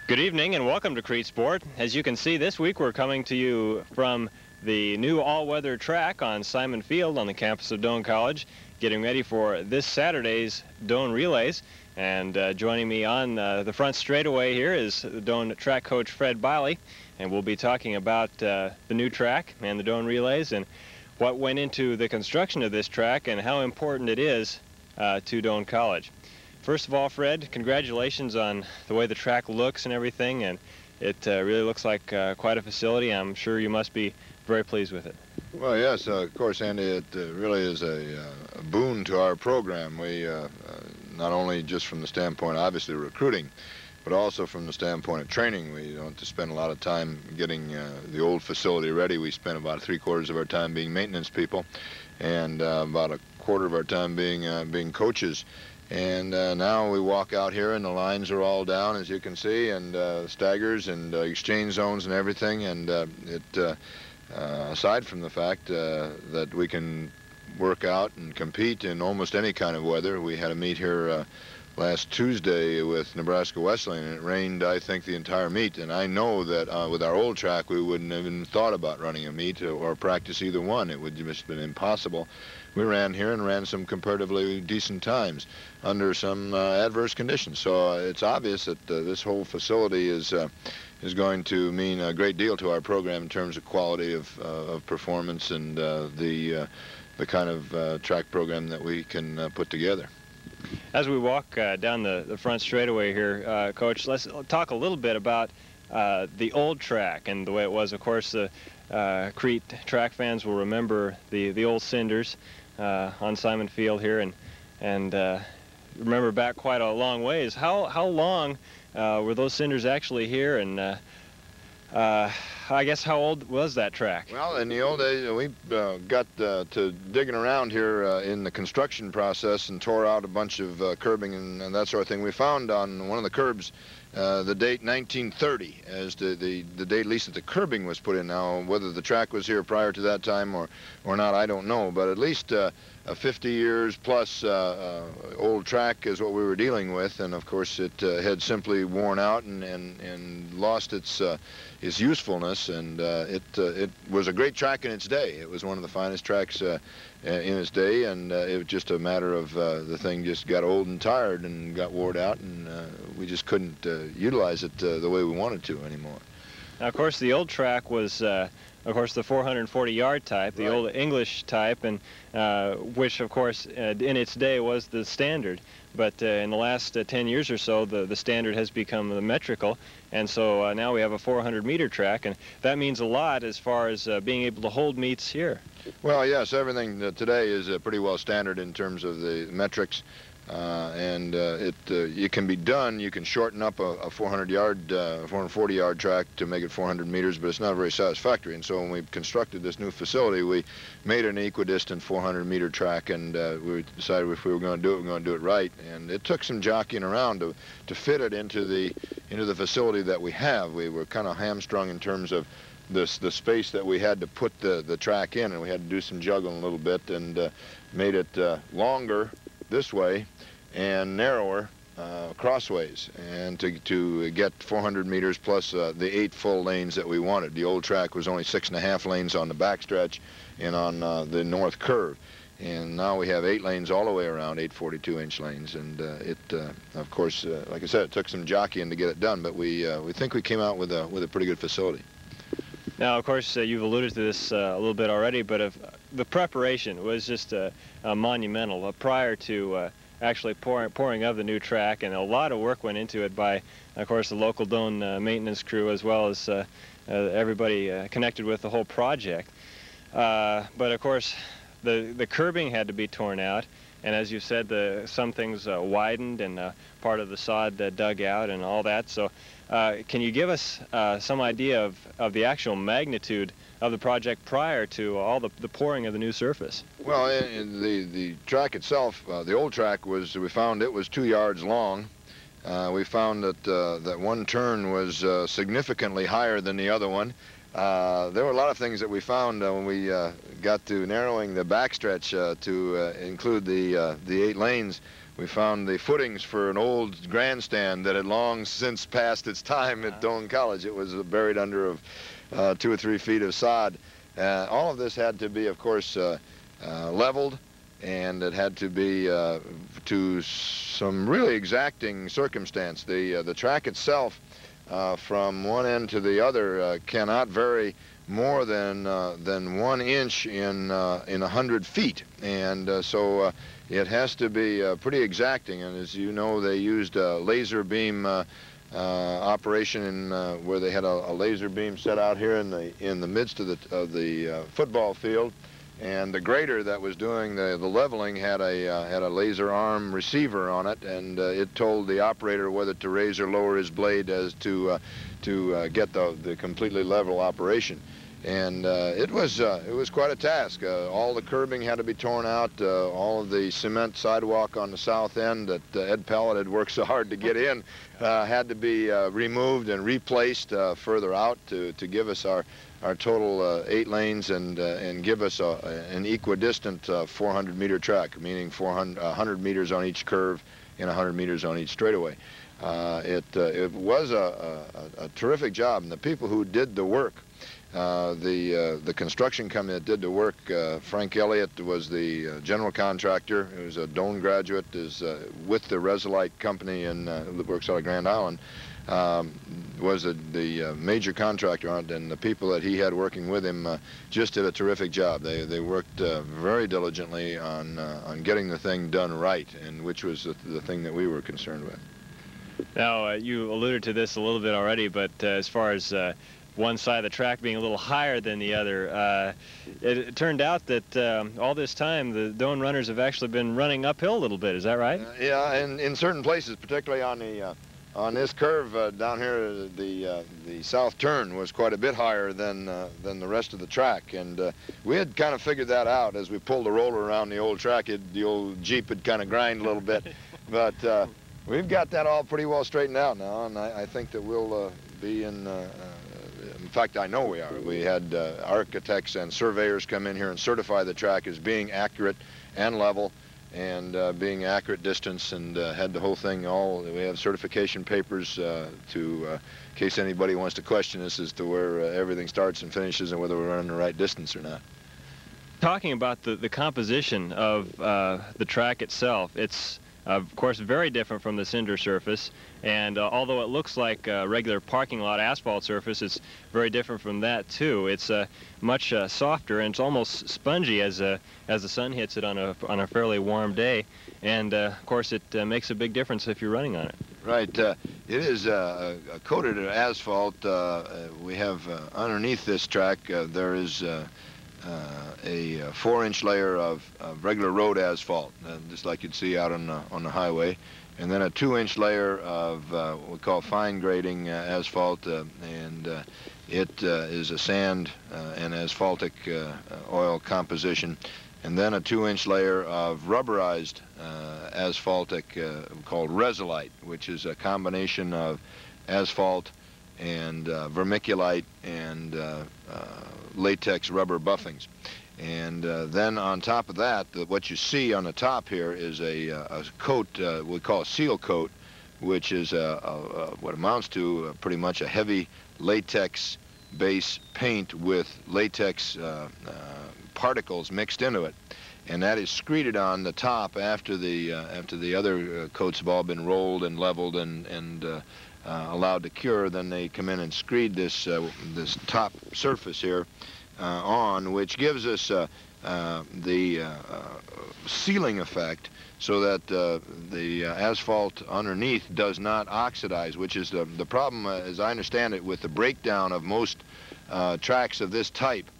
Good evening and welcome to CreteSport. As you can see, this week we're coming to you from the new all-weather track on Simon Field on the campus of Doane College, getting ready for this Saturday's Doane Relays. And joining me on the front straightaway here is the Doane Track coach Fred Beile, and we'll be talking about the new track and the Doane Relays and what went into the construction of this track and how important it is to Doane College. First of all, Fred, congratulations on the way the track looks and everything, and it really looks like quite a facility. I'm sure you must be very pleased with it. Well, yes, of course, Andy, it really is a boon to our program. We, not only just from the standpoint, obviously, recruiting, but also from the standpoint of training. We don't have to spend a lot of time getting the old facility ready. We spend about 3/4 of our time being maintenance people, and about 1/4 of our time being coaches. And now we walk out here and the lines are all down, as you can see, and staggers and exchange zones and everything. And aside from the fact that we can work out and compete in almost any kind of weather, we had a meet here last Tuesday with Nebraska Wesleyan, and it rained, I think, the entire meet. And I know that with our old track, we wouldn't have even thought about running a meet or practice either one. It would have just been impossible. We ran here and ran some comparatively decent times under some adverse conditions. So it's obvious that this whole facility is going to mean a great deal to our program in terms of quality of performance and the kind of track program that we can put together. As we walk down the front straightaway here, Coach, let's talk a little bit about the old track and the way it was. Of course, the Crete track fans will remember the old cinders on Simon Field here, and remember back quite a long ways. How long were those cinders actually here, and I guess how old was that track? Well, in the old days, we got to digging around here in the construction process and tore out a bunch of curbing and that sort of thing. We found on one of the curbs the date 1930 as the date at least that the curbing was put in. Now, whether the track was here prior to that time or not, I don't know, but at least 50 years plus old track is what we were dealing with, and of course it had simply worn out and lost its usefulness, and it was a great track in its day. It was one of the finest tracks in its day, and it was just a matter of the thing just got old and tired and got worn out, and we just couldn't utilize it the way we wanted to anymore. Now, of course, the old track was of course, the 440-yard type, the old English type, and which, of course, in its day was the standard. But in the last 10 years or so, the standard has become the metrical, and so now we have a 400-meter track, and that means a lot as far as being able to hold meets here. Well, yes, everything today is pretty well standard in terms of the metrics. And it can be done. You can shorten up a 400-yard, 440-yard track to make it 400 meters, but it's not very satisfactory. And so when we constructed this new facility, we made an equidistant 400-meter track, and we decided if we were going to do it, we were going to do it right. And it took some jockeying around to fit it into the facility that we have. We were kind of hamstrung in terms of the space that we had to put the track in, and we had to do some juggling a little bit and made it longer this way and narrower crossways, and to get 400 meters plus the 8 full lanes that we wanted. The old track was only 6.5 lanes on the backstretch and on the north curve, and now we have 8 lanes all the way around, 8 42-inch lanes, and of course, like I said, it took some jockeying to get it done, but we think we came out with a pretty good facility. Now, of course, you've alluded to this a little bit already, but the preparation was just monumental prior to actually pouring of the new track, and a lot of work went into it by, of course, the local Doane maintenance crew, as well as everybody connected with the whole project. But of course, the curbing had to be torn out, and as you said, some things widened and part of the sod dug out and all that. So can you give us some idea of the actual magnitude of the project prior to all the pouring of the new surface? Well, the track itself, the old track we found it was 2 yards long. We found that that one turn was significantly higher than the other one. There were a lot of things that we found when we got to narrowing the backstretch to include the 8 lanes. we found the footings for an old grandstand that had long since passed its time at Doane College. It was buried under 2 or 3 feet of sod. All of this had to be, of course, leveled, and it had to be to some really exacting circumstance. The track itself, from one end to the other, cannot vary more than 1 inch in 100 feet, and so it has to be pretty exacting. And as you know, they used a laser beam operation where they had a laser beam set out here in the midst of the football field, and the grader that was doing the leveling had a laser arm receiver on it, and it told the operator whether to raise or lower his blade as to get the completely level operation. And it was quite a task. All the curbing had to be torn out. All of the cement sidewalk on the south end that Ed Pellet had worked so hard to get in had to be removed and replaced further out to give us our total 8 lanes and give us an equidistant 400-meter track, meaning 100 meters on each curve and 100 meters on each straightaway. It was a terrific job, and the people who did the work, the construction company that did the work, Frank Elliott was the general contractor. He was a Doane graduate, is with the Resilite company that works out of Grand Island. Was the major contractor on it, and the people that he had working with him just did a terrific job. They worked very diligently on getting the thing done right, and which was the thing that we were concerned with. Now, you alluded to this a little bit already, but as far as one side of the track being a little higher than the other, it turned out that all this time the Doane runners have actually been running uphill a little bit. Is that right? Yeah, and in certain places, particularly on this curve down here, the south turn was quite a bit higher than the rest of the track, and we had kind of figured that out as we pulled the roller around the old track. The old Jeep would kind of grind a little bit, but we've got that all pretty well straightened out now, and I think that we'll be in fact, I know we are. We had architects and surveyors come in here and certify the track as being accurate and level, and being accurate distance, and had the whole thing we have certification papers in case anybody wants to question us as to where everything starts and finishes and whether we're running the right distance or not. Talking about the composition of the track itself, it's of course very different from the cinder surface, and although it looks like a regular parking lot asphalt surface, it's very different from that too. It's much softer, and it's almost spongy as the sun hits it on a fairly warm day, and of course it makes a big difference if you're running on it. Right. It is coated in asphalt. We have underneath this track there is a 4-inch layer of regular road asphalt, just like you'd see out on the highway, and then a 2-inch layer of what we call fine grading asphalt, and it is a sand and asphaltic oil composition, and then a 2-inch layer of rubberized asphaltic called Resilite, which is a combination of asphalt and vermiculite and latex rubber buffings. And then on top of that, what you see on the top here is a coat we call a seal coat, which is what amounts to pretty much a heavy latex base paint with latex particles mixed into it, and that is screeded on the top after the other coats have all been rolled and leveled and allowed to cure. Then they come in and screed this top surface here on, which gives us the sealing effect, so that the asphalt underneath does not oxidize, which is the problem, as I understand it, with the breakdown of most tracks of this type.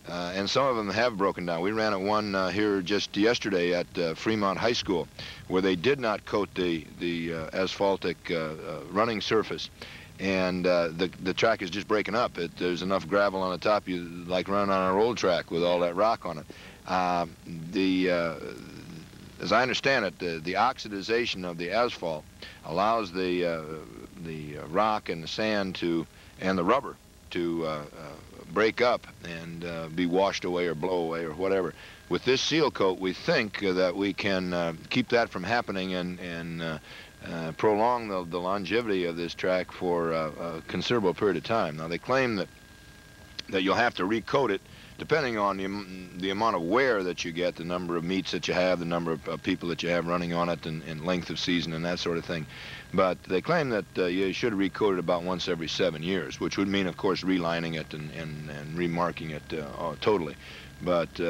And some of them have broken down. We ran at one here just yesterday at Fremont High School, where they did not coat the asphaltic running surface, and the track is just breaking up. There's enough gravel on the top, you like running on our old track with all that rock on it. As I understand it, the oxidization of the asphalt allows the rock and the sand and the rubber to break up and be washed away or blow away or whatever. with this seal coat, we think that we can keep that from happening and prolong the longevity of this track for a considerable period of time. Now, they claim that you'll have to recoat it depending on the amount of wear that you get, the number of meets that you have, the number of people that you have running on it, and length of season and that sort of thing. But they claim that you should recoat it about once every 7 years, which would mean, of course, relining it and remarking it totally. But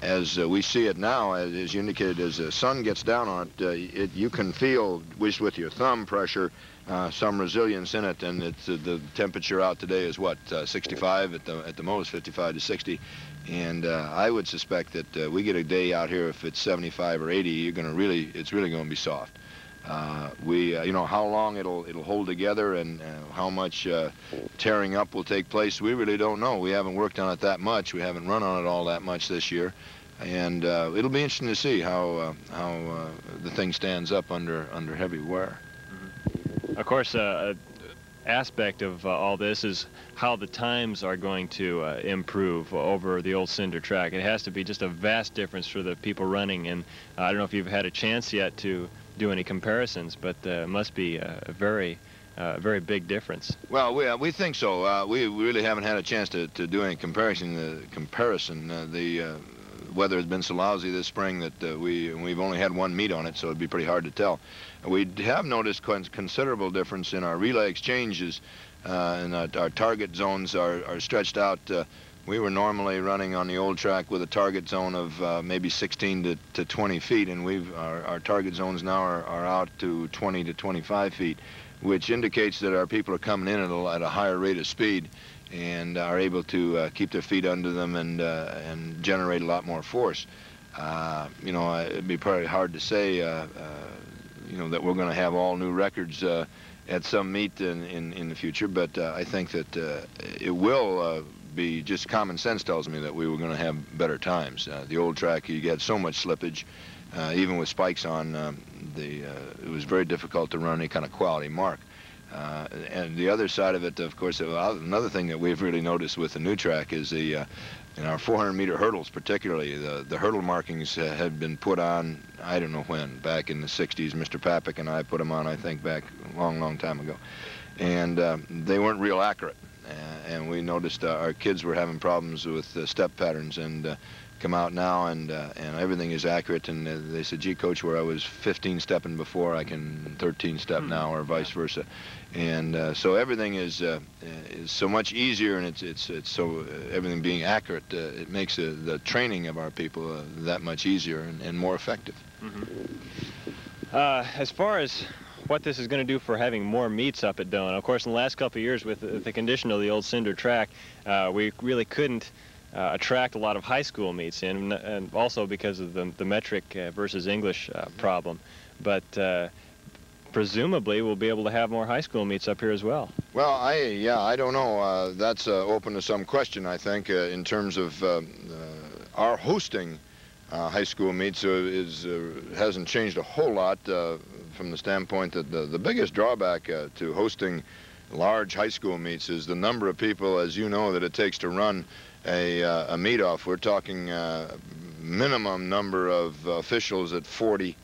as we see it now, as you indicated, as the sun gets down on it, you can feel, with your thumb pressure, some resilience in it, and the temperature out today is what, 65 at the most, 55 to 60, and I would suspect that we get a day out here, if it's 75 or 80, it's really going to be soft. You know, how long it'll hold together and how much tearing up will take place, we really don't know. We haven't worked on it that much. We haven't run on it all that much this year, and it'll be interesting to see how the thing stands up under heavy wear. Of course, aspect of all this is how the times are going to improve over the old cinder track. It has to be just a vast difference for the people running, and I don't know if you've had a chance yet to do any comparisons, but it must be a very big difference. Well, we think so. We really haven't had a chance to do any comparison. The weather has been so lousy this spring that we've only had one meet on it, so it'd be pretty hard to tell. We have noticed considerable difference in our relay exchanges, and our target zones are stretched out. We were normally running on the old track with a target zone of maybe 16 to 20 feet, and our target zones now are out to 20 to 25 feet, which indicates that our people are coming in at a higher rate of speed and are able to keep their feet under them and generate a lot more force. You know, it'd be probably hard to say, you know, that we're going to have all new records at some meet in the future, but I think that it will be, just common sense tells me that we were going to have better times. The old track, you get so much slippage, even with spikes on, it was very difficult to run any kind of quality mark. And the other side of it, of course, another thing that we've really noticed with the new track is in our 400-meter hurdles, particularly, the hurdle markings had been put on, I don't know when, back in the 60s. Mr. Papik and I put them on, I think, back a long time ago. And they weren't real accurate. And we noticed our kids were having problems with step patterns, and come out now and everything is accurate, and they said, gee, Coach, where I was 15 stepping before, I can 13 step now, or vice versa. And so everything is so much easier, and it's so everything being accurate, it makes the training of our people that much easier and more effective. As far as what this is going to do for having more meets up at Doane, of course, in the last couple of years with the condition of the old cinder track, we really couldn't attract a lot of high school meets in, and also because of the metric versus English problem. But presumably we'll be able to have more high school meets up here as well. Well, I don't know. That's open to some question, I think, in terms of our hosting high school meets hasn't changed a whole lot from the standpoint that the biggest drawback to hosting large high school meets is the number of people, as you know, that it takes to run a meet-off. We're talking minimum number of officials at 40,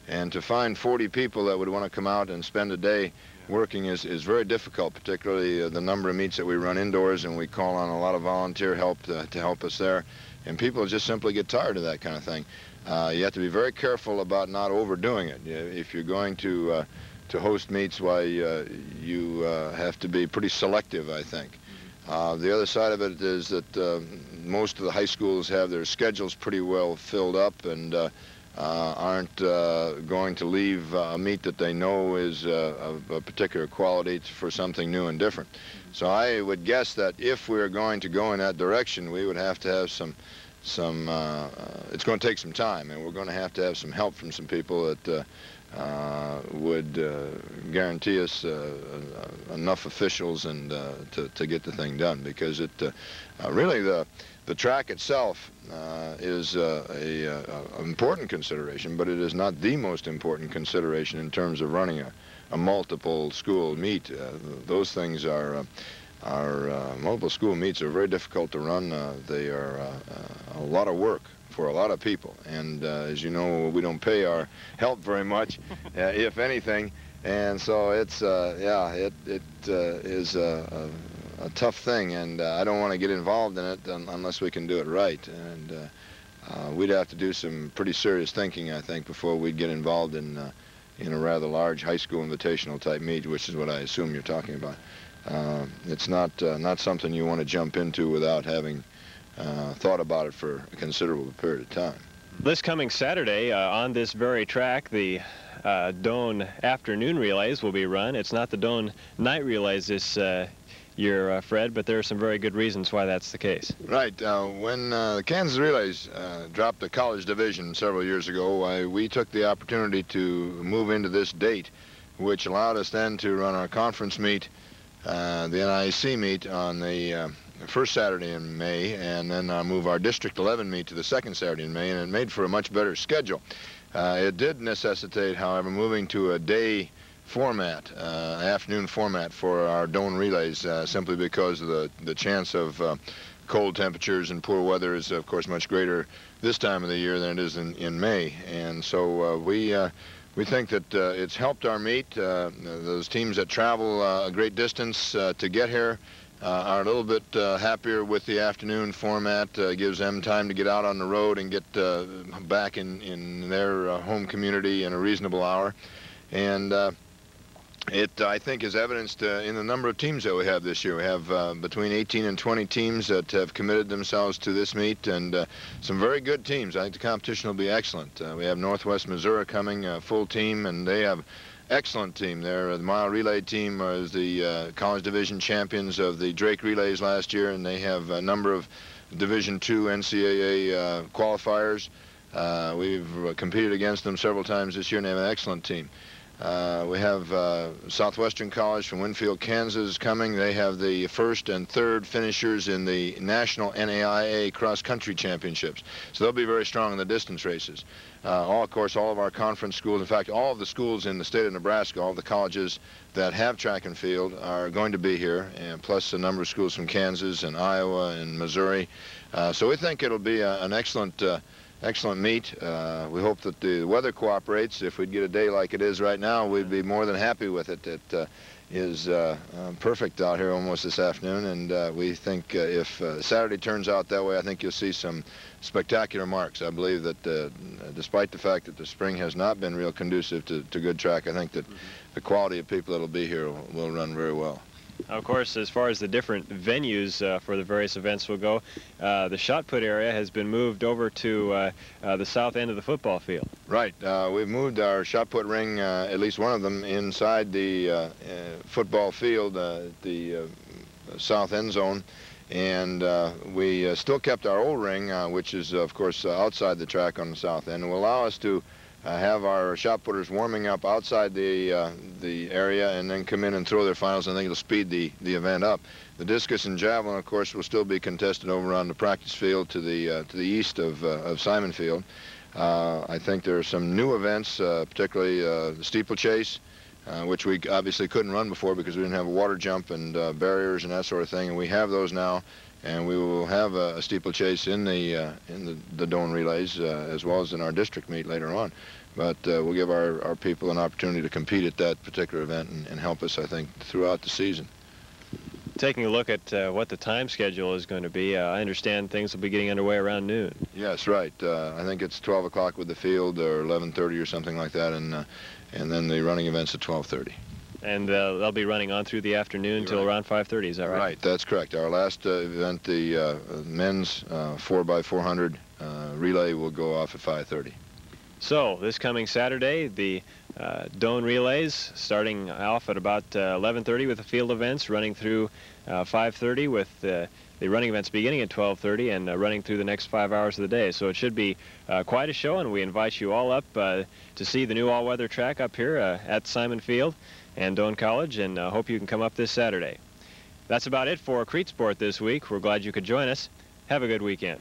and to find 40 people that would want to come out and spend a day working is very difficult, particularly the number of meets that we run indoors, and we call on a lot of volunteer help to help us there, and people just simply get tired of that kind of thing. You have to be very careful about not overdoing it. If you're going to host meets, why you have to be pretty selective, I think. The other side of it is that most of the high schools have their schedules pretty well filled up and aren't going to leave a meet that they know is of a particular quality for something new and different. So I would guess that if we're going to go in that direction, we would have to have some it's going to take some time, and we're going to have some help from some people that would guarantee us enough officials and to get the thing done, because it really the track itself is an important consideration, but it is not the most important consideration in terms of running a multiple school meet. Those things are multiple school meets are very difficult to run. They are a lot of work for a lot of people. And as you know, we don't pay our help very much, if anything. And so it's, yeah, it is a tough thing, and I don't want to get involved in it unless we can do it right. And we'd have to do some pretty serious thinking, I think, before we'd get involved in a rather large high school invitational type meet, which is what I assume you're talking about. It's not something you want to jump into without having thought about it for a considerable period of time. This coming Saturday on this very track, the Doane afternoon relays will be run. It's not the Doane night relays this year, Fred, but there are some very good reasons why that's the case. Right. When the Kansas Relays dropped the college division several years ago, we took the opportunity to move into this date, which allowed us then to run our conference meet, the NIC meet, on the first Saturday in May, and then move our District 11 meet to the second Saturday in May, and it made for a much better schedule. It did necessitate, however, moving to a day format, afternoon format for our Doane Relays, simply because of the chance of cold temperatures and poor weather is, of course, much greater this time of the year than it is in May. And so we think that it's helped our meet. Those teams that travel a great distance to get here are a little bit happier with the afternoon format. Gives them time to get out on the road and get back in their home community in a reasonable hour. And it, I think, is evidenced in the number of teams that we have this year. We have between 18 and 20 teams that have committed themselves to this meet, and some very good teams. I think the competition will be excellent. We have Northwest Missouri coming, full team, and they have excellent team there. The mile relay team is the college division champions of the Drake Relays last year, and they have a number of Division II NCAA qualifiers. We've competed against them several times this year, and they have an excellent team. We have Southwestern College from Winfield, Kansas coming. They have the first and third finishers in the National NAIA cross-country championships. So they'll be very strong in the distance races. Of course, all of our conference schools, in fact, all of the schools in the state of Nebraska, all of the colleges that have track and field are going to be here, and plus a number of schools from Kansas and Iowa and Missouri. So we think it'll be an excellent meet. We hope that the weather cooperates. If we'd get a day like it is right now, we'd be more than happy with it. It is perfect out here almost this afternoon, and we think if Saturday turns out that way, I think you'll see some spectacular marks. I believe that despite the fact that the spring has not been real conducive to good track, I think that the quality of people that will be here will run very well. Of course, as far as the different venues for the various events will go, the shot put area has been moved over to the south end of the football field. Right. We've moved our shot put ring, at least one of them, inside the football field, the south end zone. And we still kept our old ring, which is, of course, outside the track on the south end. It will allow us to have our shot putters warming up outside the area and then come in and throw their finals. I think it'll speed the event up. The discus and javelin, of course, will still be contested over on the practice field to the east of Simon Field. I think there are some new events, particularly the steeplechase, which we obviously couldn't run before because we didn't have a water jump and barriers and that sort of thing, and we have those now. And we will have a steeplechase in the Doane Relays as well as in our district meet later on. But we'll give our people an opportunity to compete at that particular event and help us, I think, throughout the season. Taking a look at what the time schedule is going to be, I understand things will be getting underway around noon. Yes, right. I think it's 12 o'clock with the field, or 11:30 or something like that, and then the running event's at 12:30. And they'll be running on through the afternoon till around 5:30, is that right? Right, that's correct. Our last event, the men's 4x400 relay, will go off at 5:30. So this coming Saturday, the Doane Relays starting off at about 11:30 with the field events, running through 5:30 with the running events beginning at 12:30 and running through the next 5 hours of the day. So it should be quite a show, and we invite you all up to see the new all-weather track up here at Simon Field and Doane College, and hope you can come up this Saturday. That's about it for CreteSport this week. We're glad you could join us. Have a good weekend.